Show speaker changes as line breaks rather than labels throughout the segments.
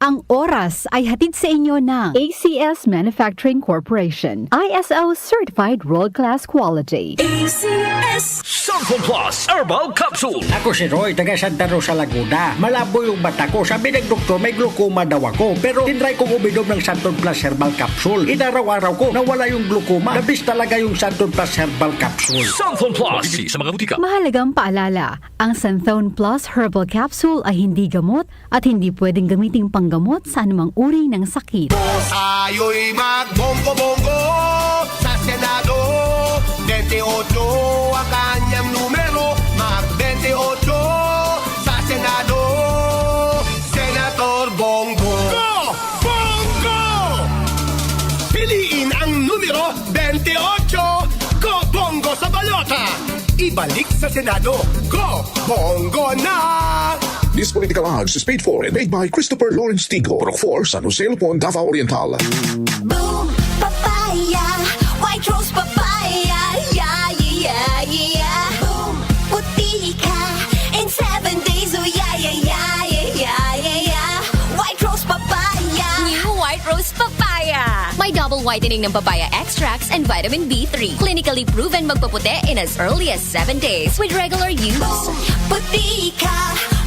Ang oras ay hatid sa inyo ng ACS Manufacturing Corporation. ISO Certified World-Class Quality.
ACS
Santon Plus Herbal Capsule.
Ako si Roy, taga Santa Rosa, Laguna. Malabo yung mata ko. Sabi ng doktor, may glaucoma daw ako. Pero tinry kong uminom ng Santon Plus Herbal Capsule. Inaraw-araw ko, nawala yung glaucoma. Nabis talaga yung Santon Plus Herbal Capsule.
Santon Plus. Bibili sa mga butika.
Mahalagang paalala, ang Santhone Plus Herbal Capsule ay hindi gamot at hindi pwedeng gamiting panggamot sa anumang uri ng sakit.
Tayo'y magbonggo-bonggo sa Senado. 28 ang kanyang numero. Mag-28 sa Senado. Senator Bongo. Go! Bongo! Piliin ang numero 28. Go Bongo sa balota. Ibalik sa Senado. Go Bongo na!
This political ads is paid for and made by Christopher Lawrence Tigo, Pro 4, San Jose, Lupon, Davao Oriental.
Boom Papaya White Rose Papaya Yeah, yeah, yeah Boom Puti ka in 7 days Oh yeah, yeah, yeah, yeah, yeah, yeah White Rose Papaya
New White Rose Papaya. May double whitening ng papaya extracts and vitamin B3. Clinically proven magpaputi in as early as 7 days with regular use.
Boom Puti ka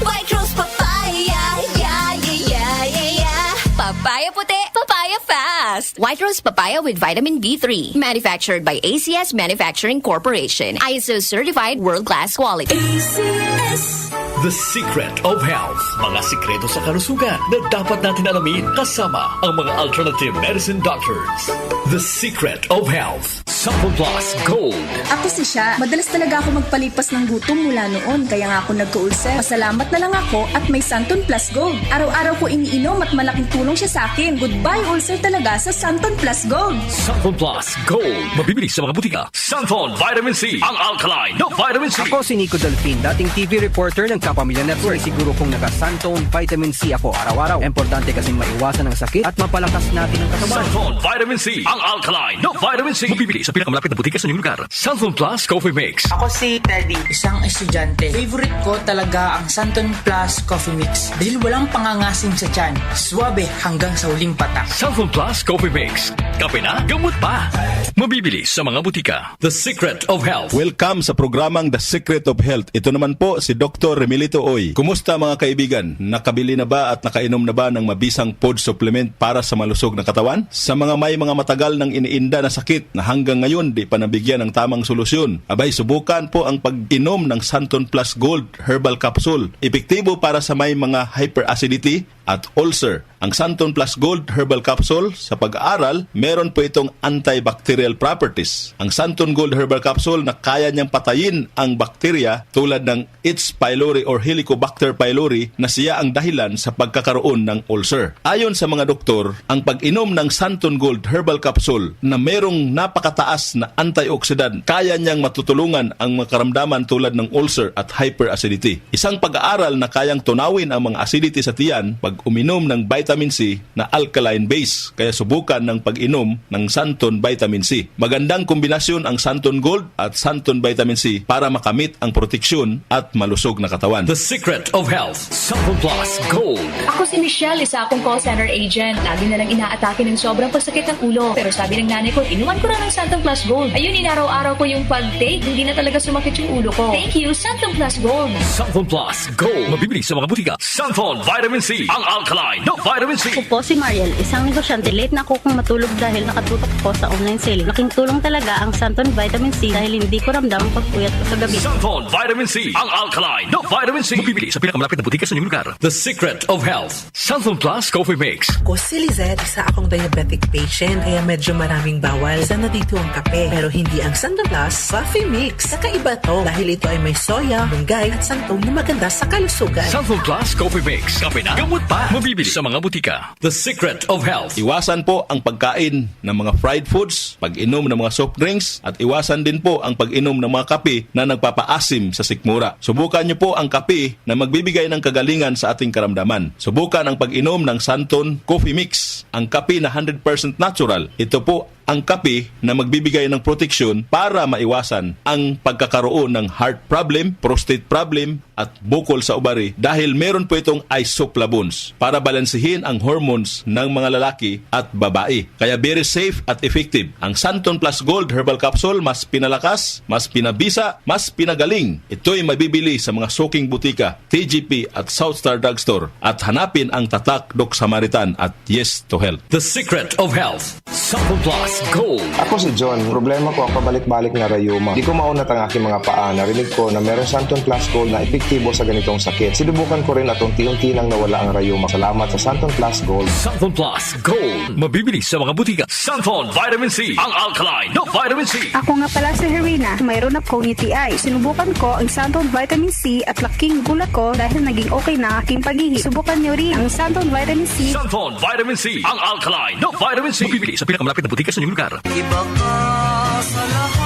White Rose Papaya Yeah, yeah, yeah, yeah, yeah
Papaya puti, papaya fast. White Rose Papaya with vitamin B3. Manufactured by ACS Manufacturing Corporation. ISO certified world-class quality.
ACS
The Secret of Health. Mga sikreto sa kalusugan na dapat natin alamin kasama ang mga alternative medicine doctors. The Secret of Health. Santon Plus Gold.
Ako si Sha. Madalas talaga ako magpalipas ng gutom mula noon, kaya nga ako nagka-ulcer. Pasalamat na lang ako at may Santon Plus Gold. Araw-araw ko iniinom at malaking tulong siya sa akin. Goodbye ulcer talaga sa Santon Plus Gold.
Santon Plus Gold. Mabibili sa mga butika. Santon Vitamin C. Ang alkaline na vitamin C.
Ako si Nico Delfin, dating TV reporter ng Kapamilya Network. Siguro kong naka-Santon Vitamin C ako araw-araw. Importante kasing maiwasan ang sakit at mapalakas natin ang katawan.
Santon Vitamin C. Ang alkaline na vitamin C. Mabibili sa pinakamalapit na butika sa inyong lugar. Santon Plus Coffee Mix.
Ako si Teddy, isang estudyante. Favorite ko talaga ang Santon Plus Coffee Mix dahil walang pangangasim sa tiyan. Suwabe hanggang sa huling patak.
Santon Plus Coffee Mix. Kape na, gamot pa. Mabibili sa mga butika. The Secret of Health.
Welcome sa programang The Secret of Health. Ito naman po si Dr. Remilito Oy. Kumusta mga kaibigan? Nakabili na ba at nakainom na ba ng mabisang food supplement para sa malusog na katawan? Sa mga may mga matagal ng iniinda na sakit na hanggang ngayon di pa nabigyan ng tamang solusyon, abay subukan po ang pag-inom ng Santon Plus Gold Herbal Capsule. Epektibo para sa may mga hyperacidity at ulcer. Ang Santon Plus Gold Herbal Capsule, sa pag-aaral, meron po itong antibacterial properties. Ang Santon Gold Herbal Capsule na kaya niyang patayin ang bakterya tulad ng H. pylori or Helicobacter pylori na siya ang dahilan sa pagkakaroon ng ulcer. Ayon sa mga doktor, ang pag-inom ng Santon Gold Herbal Capsule na merong napakataas na antioxidant, kaya niyang matutulungan ang mga karamdaman tulad ng ulcer at hyperacidity. Isang pag-aaral na kayang tunawin ang mga acidity sa tiyan pag uminom ng vitamin C na alkaline base. Kaya subukan ng pag-inom ng Santon Vitamin C. Magandang kombinasyon ang Santon Gold at Santon Vitamin C para makamit ang proteksyon at malusog na katawan.
The Secret of Health. Santon Plus Gold.
Ako si Michelle, isa akong call center agent. Lagi na lang inaatake ng sobrang pasakit ng ulo. Pero sabi ng nanay ko, inuman ko na ng Santon Plus Gold. Ayun, inaraw-araw ko yung pag-take. Hindi na talaga sumakit yung ulo ko. Thank you, Santon Plus Gold.
Santon Plus Gold. Mabibili sa mga butika. Santon Vitamin C. Ang alkaline na vitamin C.
Ako po si Mariel, isang negosyante. Late na ako kung matulog dahil nakatutok ko sa online selling. Laking tulong talaga ang Santon Vitamin C dahil hindi ko ramdam ang pagpuyat ko sa gabi.
Santon Vitamin C. Ang alkaline na vitamin C. Mabibili sa pinakamalapit na butika sa inyong lugar. The Secret of Health. Santon Plus Coffee Mix.
Ako si Lizette, isa akong diabetic patient kaya medyo maraming bawal. Isa na dito ang kape pero hindi ang Santon Plus Coffee Mix. Kakaiba to dahil ito ay may soya, munggay at santol na maganda sa kalusugan.
Santon Plus Coffee Mix. Kape na, gamot pa. Mabibili sa mga butika. The Secret of Health.
Iwasan po ang pagkain ng mga fried foods, pag-inom ng mga soft drinks, at iwasan din po ang pag-inom ng mga kape na nagpapaasim sa sikmura. Subukan niyo po ang kape na magbibigay ng kagalingan sa ating karamdaman. Subukan ang pag-inom ng Santon Coffee Mix, ang kape na 100% natural. Ito po ang kape na magbibigay ng proteksyon para maiwasan ang pagkakaroon ng heart problem, prostate problem at bukol sa ubari dahil meron po itong isoflavones para balansehin ang hormones ng mga lalaki at babae. Kaya very safe at effective. Ang Santon Plus Gold Herbal Capsule mas pinalakas, mas pinabisa, mas pinagaling. Ito'y mabibili sa mga suking butika, TGP at Southstar Drugstore at hanapin ang tatak Doc Samaritan at Yes to Health.
The Secret of Health. Santon Plus Gold.
Ako si John. Problema ko ang pabalik-balik na rayuma. Di ko maunat ang aking mga paa. Narinig ko na meron Santon Plus Gold na epektibo sa ganitong sakit. Sinubukan ko rin at unti-unti nang nawala ang rayuma. Salamat sa Santon Plus Gold.
Santon Plus Gold. Mabibili sa mga butika. Santon Vitamin C. Ang alkaline na vitamin C.
Ako nga pala si Herina. Mayroon akong UTI. Sinubukan ko ang Santon Vitamin C at laking gulat ko dahil naging okay na aking paghihi. Subukan niyo rin ang Santon Vitamin C.
Santon Vitamin C. Ang alkaline na vitamin C. Mabibili sa pinakamalapit na butika sa inyong lugar.
Iba ka sa lahat.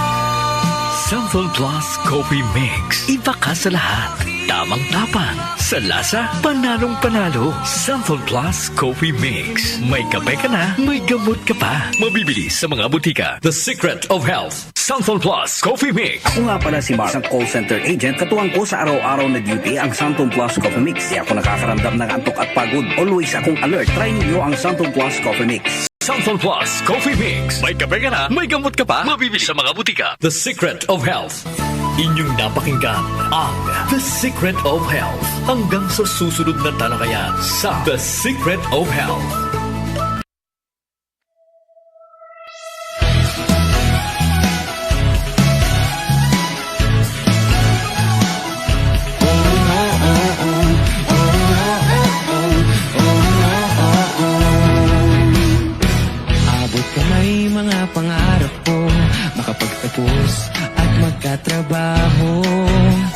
Santon Plus Coffee Mix. Iba ka sa lahat. Tamang-tapang. Sa lasa, panalong-panalo. Santon Plus Coffee Mix. May kape ka na, may gamot ka pa. Mabibili sa mga butika. The Secret of Health. Santon Plus Coffee Mix.
Ako nga pala si Mark, isang call center agent. Katuwang ko sa araw-araw na duty ang Santon Plus Coffee Mix. Di ako nakakaramdam ng antok at pagod. Always akong alert. Try niyo ang Santon Plus Coffee Mix.
Santon Plus Coffee Mix. May kape ka na, may gamot ka pa. Mabibili sa mga butika. The Secret of Health. Inyong napakinggan ang The Secret of Health. Hanggang sa susunod na talakayan sa The Secret of Health.
Abot kamay mga pangarap ko, makapagtapos at magkatrabaho.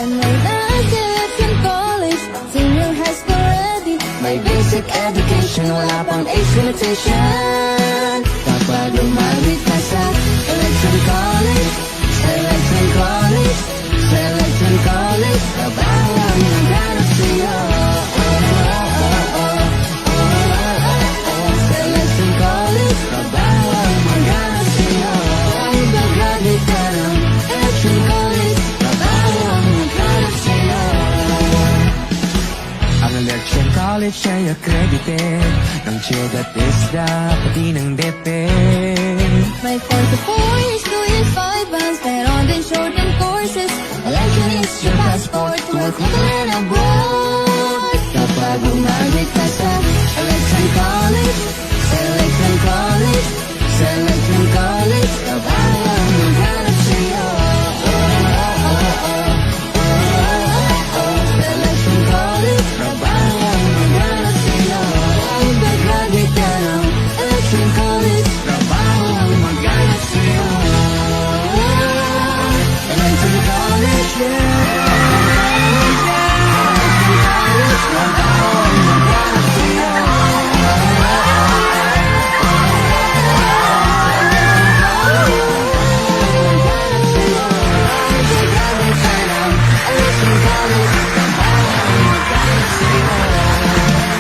And my dad in college, senior high school ready. May basic education, wala pang age limitation. Kapag lumawit ka sa Selection College, Selection College, Selection College, trabaho ang naghanap sa'yo. Selection College, trabaho ang maghanap sa'yo. Kahit mag-graduate ka ng Selection College, trabaho ang maghanap sa'yo.
Ang Election College ay accredited ng CHED at ISDA, pati ng DepEd.
May 4 to 4 years, 2 years, 5 months, meron din short-term courses. Election is your passport to work local and abroad. Kapag umabit ka sa Election College, Selection College, Selection College, trabaho ang maghanap sa'yo. Selection College, trabaho ang maghanap sa'yo. Kahit mag-graduate ka ng Election College, trabaho ang maghanap sa'yo. Election College,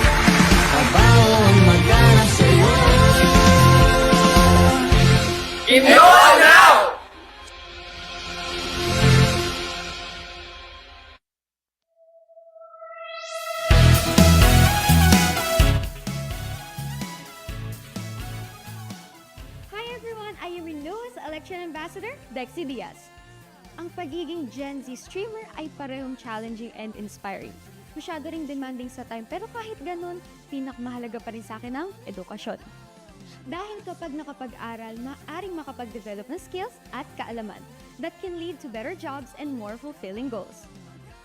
trabaho ang maghanap sa'yo.
Hi everyone! I am your newest election ambassador, Dexy Diaz. Ang pagiging Gen Z streamer ay parehong challenging and inspiring. Masyado ring demanding sa time pero kahit ganun, pinakamahalaga pa rin sa akin ang edukasyon. Dahil kapag nakapag-aral, maaaring makapag-develop ng skills at kaalaman that can lead to better jobs and more fulfilling goals.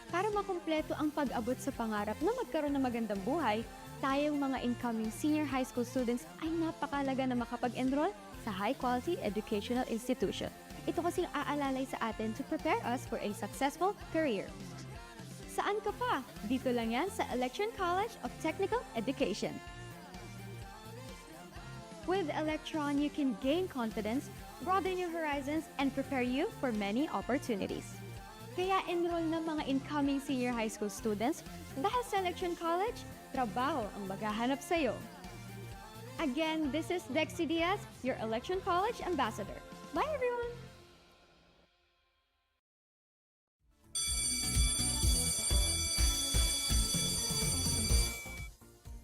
Para makumpleto ang pag-abot sa pangarap na magkaroon ng magandang buhay, tayong mga incoming senior high school students ay napakalaga na makapag-enroll sa high-quality educational institution. Ito kasing aalalay sa atin to prepare us for a successful career. Saan ka pa? Dito lang yan sa Election College of Technical Education. With Electron, you can gain confidence, broaden your horizons, and prepare you for many opportunities. Kaya enroll na mga incoming senior high school students dahil sa Election College, trabaho ang maghahanap sa'yo. Again, this is Dexy Diaz, your Election College Ambassador. Bye, everyone!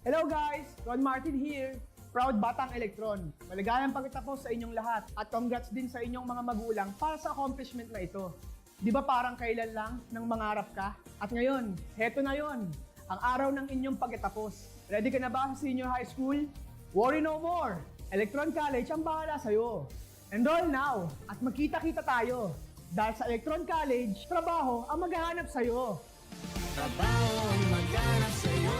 Hello guys! Ron Martin here. Proud Batang Electron. Maligayang pagkatapos sa inyong lahat at congrats din sa inyong mga magulang para sa accomplishment na ito. Di ba parang kailan lang nang mangarap ka? At ngayon, heto na yon, ang araw ng inyong pagkatapos. Ready ka na ba sa senior high school? Worry no more! Electron College ang bahala sa'yo. Enroll now at magkita-kita tayo. Dahil sa Electron College, trabaho ang maghahanap sa'yo.
Trabaho ang maghanap sa'yo.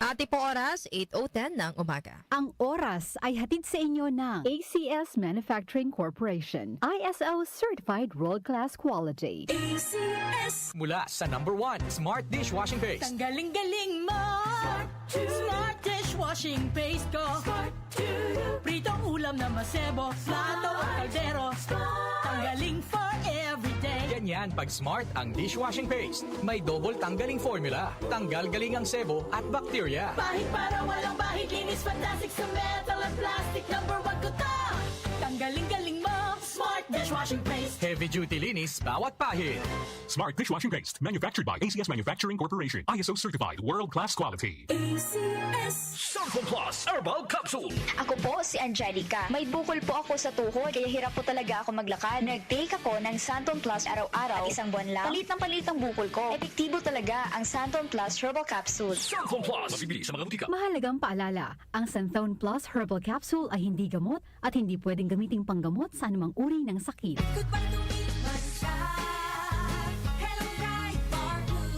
Ate po oras, 8:10 ng umaga. Ang oras ay hatid sa inyo ng ACS Manufacturing Corporation. ISO Certified World-Class Quality.
ACS! Mula sa #1 Smart Dishwashing Paste.
Tanggaling-galing mo! Smart Dishwashing Paste ko! Pritong ulam na masebo, plato o kaldero. Tanggaling for everyday.
Ganyan pag Smart ang dishwashing paste. May double tanggaling formula. Tanggal galing ang sebo at bakterya.
Bahid para walang bahid, linis fantastic sa metal at plastic. #1 ko to! Tanggaling-galing mo! Smart Dishwashing Paste.
Heavy duty linis bawat pahid.
Smart Dishwashing Paste, manufactured by ACS Manufacturing Corporation. ISO certified, world-class quality.
ACS.
Santon Plus Herbal Capsule.
Ako po si Angelica. May bukol po ako sa tuhod, kaya hirap po talaga ako maglakad. Nag-take ako ng Santon Plus araw-araw at isang buwan lang. Palit ng palit ang bukol ko. Epektibo talaga ang Santon Plus Herbal Capsule.
Santon Plus. Mabibili sa mga butika.
Mahalagang paalala, ang Santhone Plus Herbal Capsule ay hindi gamot at hindi pwedeng gamiting panggamot sa anumang uri ng sakit.
Goodbye to Milkman Shop. Hello, Bright Bar Blue.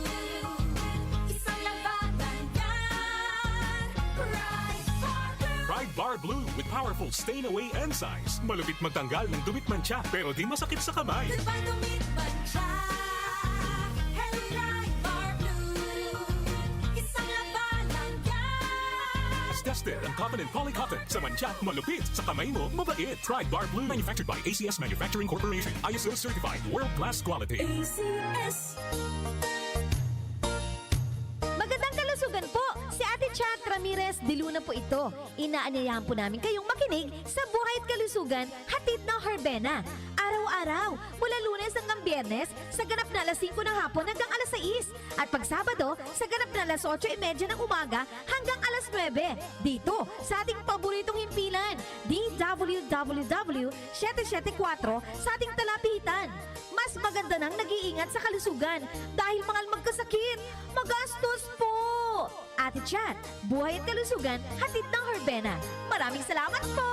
Isang labanan yan. Bright Bar Blue.
Pride Bar Blue with powerful stain-away enzymes. Malupit magtanggal ng dumit mancha pero di masakit sa kamay.
Goodbye to Milkman Shop. Hello, Bright Bar Blue. Isang labanan yan.
As tested ang cotton and polycotton. Sa mancha, malupit. Sa kamay mo, mabait. Pride Bar Blue, manufactured by ACS Manufacturing Corporation. ISO certified, world-class quality.
ACS.
Magandang kalusugan po! Si Ate Chat Ramirez de Luna po ito. Inaanyayahan po namin kayong makinig sa Buhay at Kalusugan, hatid ng Herbena. Araw-araw, mula Lunes hanggang Biyernes, sa ganap na alas 5 ng hapon hanggang alas 6. At pag Sabado, sa ganap na alas 8:30 ng umaga hanggang alas 9. Dito, sa ating paboritong himpilan, DWWW 774 sa ating talapitan. Mas maganda nang nag-iingat sa kalusugan dahil mangal magkasakit, magastos po! Ate Chat, Buhay at Kalusugan, hatid ng Herbena. Maraming salamat po!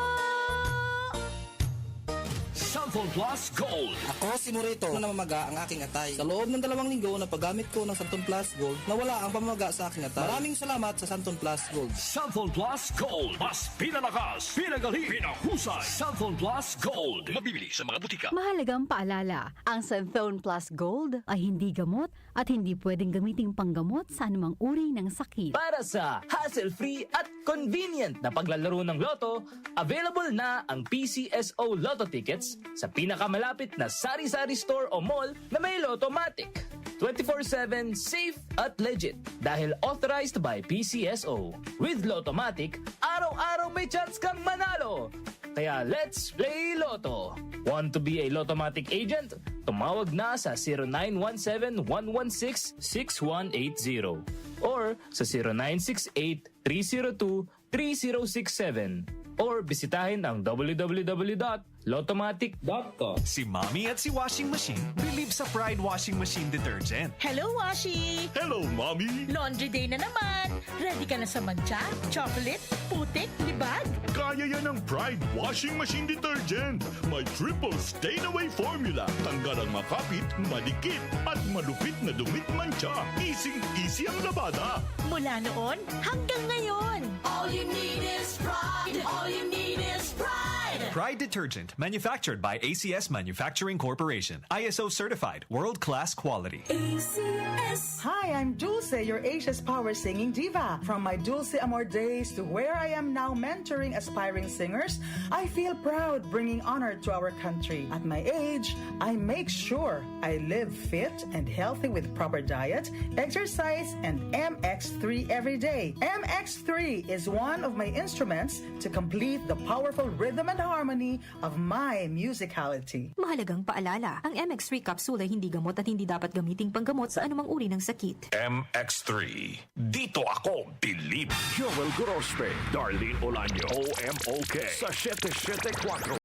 Santon Plus Gold.
Ako si Morito na namamaga ang aking atay. Sa loob ng 2 linggo na paggamit ko ng Santon Plus Gold, nawala ang pamamaga sa aking atay. Maraming salamat sa Santon Plus Gold.
Santon Plus Gold. Mas pinalakas, pinagaling, pinahusay. Santon Plus Gold. Mabibili sa mga butika.
Mahalagang paalala, ang Santhone Plus Gold ay hindi gamot at hindi pwedeng gamiting panggamot sa anumang uri ng sakit.
Para sa hassle-free at convenient na paglalaro ng loto, available na ang PCSO Lotto Tickets sa pinakamalapit na sari-sari store o mall na may Lottomatic. 24/7 safe at legit dahil authorized by PCSO. With Lottomatic, araw-araw may chance kang manalo. Kaya let's play Lotto. Want to be a Lottomatic agent? Tumawag na sa 0917-116-6180 or sa 0968-302-3067 or bisitahin ang www.lottomatic.com.
Si Mommy at si Washing Machine believe sa Pride Washing Machine Detergent.
Hello, Washi!
Hello, Mommy!
Laundry day na naman! Ready ka na sa mancha, chocolate, putik, libag?
Kaya yan ang Pride Washing Machine Detergent. May triple stain-away formula. Tanggal ang makapit, madikit, at malupit na dumit mancha. Easy ang labada.
Mula noon hanggang ngayon.
All you need is pride. All you need is pride.
Pride Detergent, manufactured by ACS Manufacturing Corporation. ISO certified, world-class quality.
ACS.
Hi, I'm Jules
Dulce, your Asia's power singing diva. From my Dulce Amor days to where I am now mentoring aspiring singers, I feel proud bringing honor to our country. At my age, I make sure I live fit and healthy with proper diet, exercise, and MX3 every day. MX3 is one of my instruments to complete the powerful rhythm and harmony of my musicality.
Mahalagang paalala, ang MX3 capsule ay hindi gamot at hindi dapat gamiting panggamot sa anumang uri ng sakit.
MX3. Dito ako, believe. Joel Gorospe, Darlene Olaño, OMOK, sa 774